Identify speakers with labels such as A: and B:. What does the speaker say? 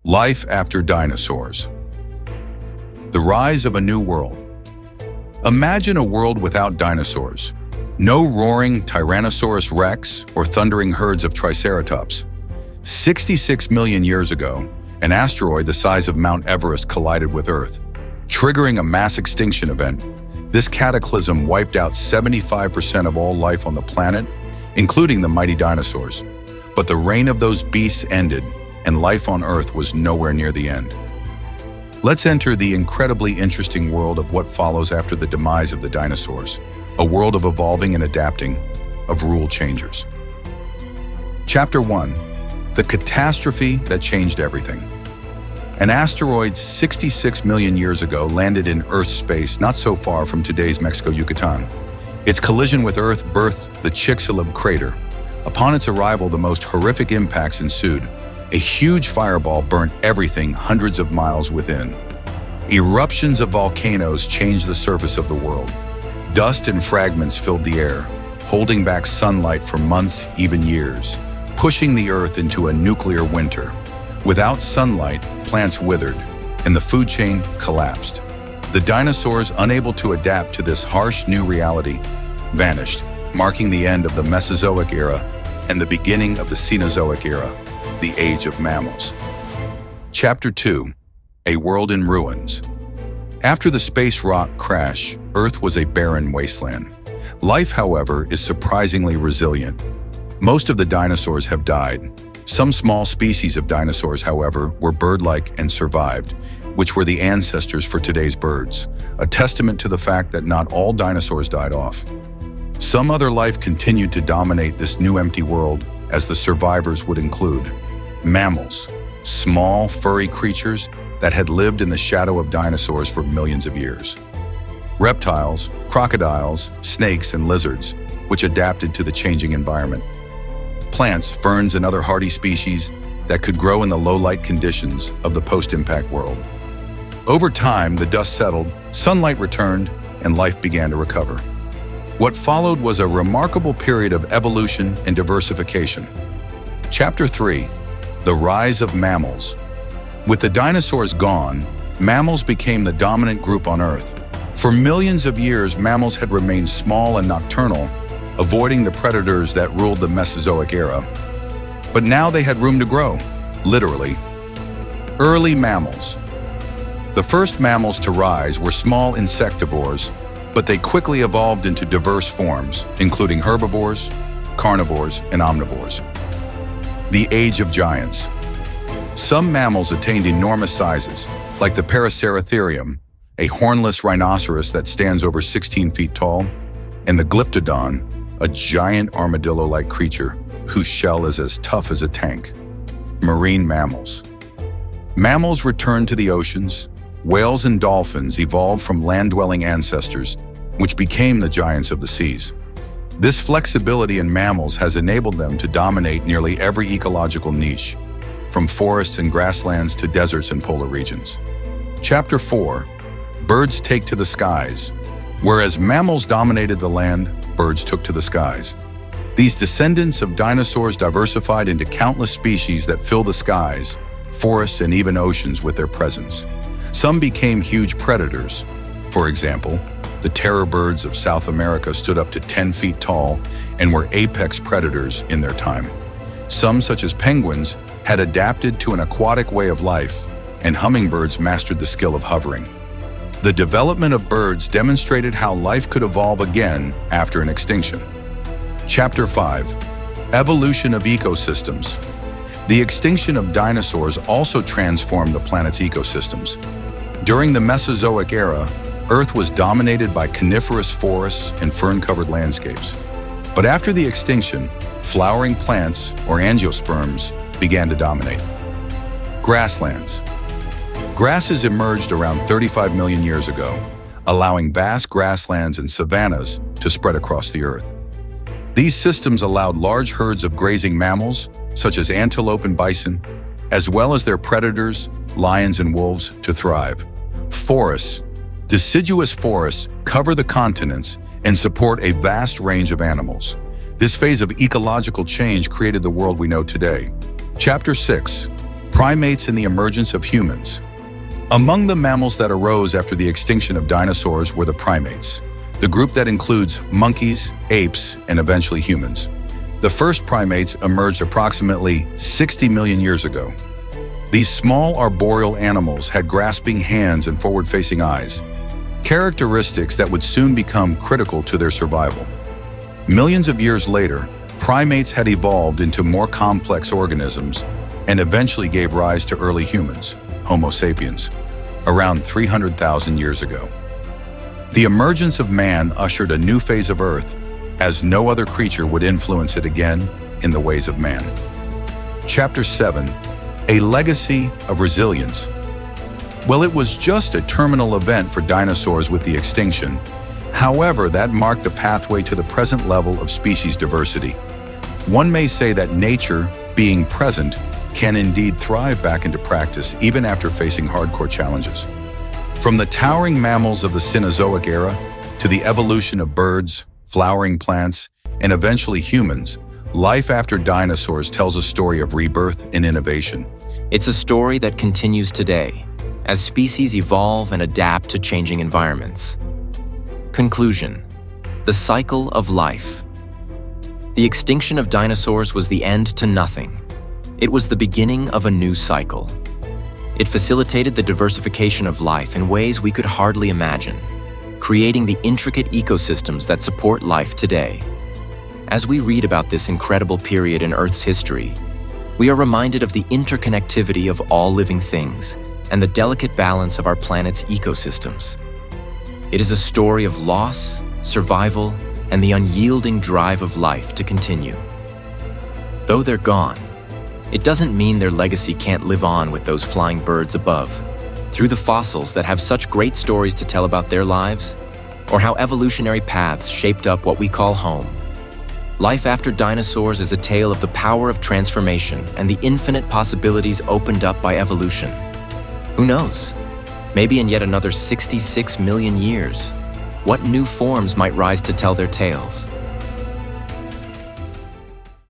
A: Life after dinosaurs. The rise of a new world. Imagine a world without dinosaurs. No roaring Tyrannosaurus rex or thundering herds of Triceratops. 66 million years ago, an asteroid the size of Mount Everest collided with Earth, triggering a mass extinction event. This cataclysm wiped out 75% of all life on the planet, including the mighty dinosaurs. But the reign of those beasts ended, and life on Earth was nowhere near the end. Let's enter the incredibly interesting world of what follows after the demise of the dinosaurs, a world of evolving and adapting, of rule changers. Chapter 1. The catastrophe that changed everything. An asteroid 66 million years ago landed in Earth's space not so far from today's Mexico, Yucatan. Its collision with Earth birthed the Chicxulub crater. Upon its arrival, the most horrific impacts ensued. A huge fireball burnt everything hundreds of miles within. Eruptions of volcanoes changed the surface of the world. Dust and fragments filled the air, holding back sunlight for months, even years, pushing the Earth into a nuclear winter. Without sunlight, plants withered, and the food chain collapsed. The dinosaurs, unable to adapt to this harsh new reality, vanished, marking the end of the Mesozoic Era and the beginning of the Cenozoic Era, the age of mammals. Chapter 2. A world in ruins. After the space rock crash, Earth was a barren wasteland. Life, however, is surprisingly resilient. Most of the dinosaurs have died. Some small species of dinosaurs, however, were bird-like and survived, which were the ancestors for today's birds, a testament to the fact that not all dinosaurs died off. Some other life continued to dominate this new empty world, as the survivors would include mammals, small, furry creatures that had lived in the shadow of dinosaurs for millions of years. Reptiles, crocodiles, snakes, and lizards, which adapted to the changing environment. Plants, ferns, and other hardy species that could grow in the low-light conditions of the post-impact world. Over time, the dust settled, sunlight returned, and life began to recover. What followed was a remarkable period of evolution and diversification. Chapter 3. The rise of mammals. With the dinosaurs gone, mammals became the dominant group on Earth. For millions of years, mammals had remained small and nocturnal, avoiding the predators that ruled the Mesozoic Era. But now they had room to grow, literally. Early mammals. The first mammals to rise were small insectivores, but they quickly evolved into diverse forms, including herbivores, carnivores, and omnivores. The Age of Giants. Some mammals attained enormous sizes, like the Paraceratherium, a hornless rhinoceros that stands over 16 feet tall, and the Glyptodon, a giant armadillo-like creature whose shell is as tough as a tank. Marine mammals. Mammals returned to the oceans. Whales and dolphins evolved from land-dwelling ancestors, which became the giants of the seas. This flexibility in mammals has enabled them to dominate nearly every ecological niche, from forests and grasslands to deserts and polar regions. Chapter 4. Birds take to the skies. Whereas mammals dominated the land, birds took to the skies. These descendants of dinosaurs diversified into countless species that fill the skies, forests, and even oceans with their presence. Some became huge predators. For example, the terror birds of South America stood up to 10 feet tall and were apex predators in their time. Some, such as penguins, had adapted to an aquatic way of life, and hummingbirds mastered the skill of hovering. The development of birds demonstrated how life could evolve again after an extinction. Chapter 5. Evolution of ecosystems. The extinction of dinosaurs also transformed the planet's ecosystems. During the Mesozoic Era, Earth was dominated by coniferous forests and fern-covered landscapes. But after the extinction, flowering plants, or angiosperms, began to dominate. Grasslands. Grasses emerged around 35 million years ago, allowing vast grasslands and savannas to spread across the Earth. These systems allowed large herds of grazing mammals, such as antelope and bison, as well as their predators, lions and wolves, to thrive. Forests. Deciduous forests cover the continents and support a vast range of animals. This phase of ecological change created the world we know today. Chapter 6. primates and the emergence of humans. Among the mammals that arose after the extinction of dinosaurs were the primates, the group that includes monkeys, apes, and eventually humans. The first primates emerged approximately 60 million years ago. These small arboreal animals had grasping hands and forward-facing eyes, characteristics that would soon become critical to their survival. Millions of years later, primates had evolved into more complex organisms and eventually gave rise to early humans, Homo sapiens, around 300,000 years ago. The emergence of man ushered a new phase of Earth, as no other creature would influence it again in the ways of man. Chapter 7. A Legacy of Resilience. Well, it was just a terminal event for dinosaurs with the extinction. However, that marked the pathway to the present level of species diversity. One may say that nature, being present, can indeed thrive back into practice even after facing hardcore challenges. From the towering mammals of the Cenozoic Era to the evolution of birds, flowering plants, and eventually humans, life after dinosaurs tells a story of rebirth and innovation.
B: It's a story that continues today, as species evolve and adapt to changing environments. Conclusion: the cycle of life. The extinction of dinosaurs was the end to nothing. It was the beginning of a new cycle. It facilitated the diversification of life in ways we could hardly imagine, creating the intricate ecosystems that support life today. As we read about this incredible period in Earth's history, we are reminded of the interconnectivity of all living things and the delicate balance of our planet's ecosystems. It is a story of loss, survival, and the unyielding drive of life to continue. Though they're gone, it doesn't mean their legacy can't live on with those flying birds above, through the fossils that have such great stories to tell about their lives, or how evolutionary paths shaped up what we call home. Life after dinosaurs is a tale of the power of transformation and the infinite possibilities opened up by evolution. Who knows? Maybe in yet another 66 million years, what new forms might rise to tell their tales?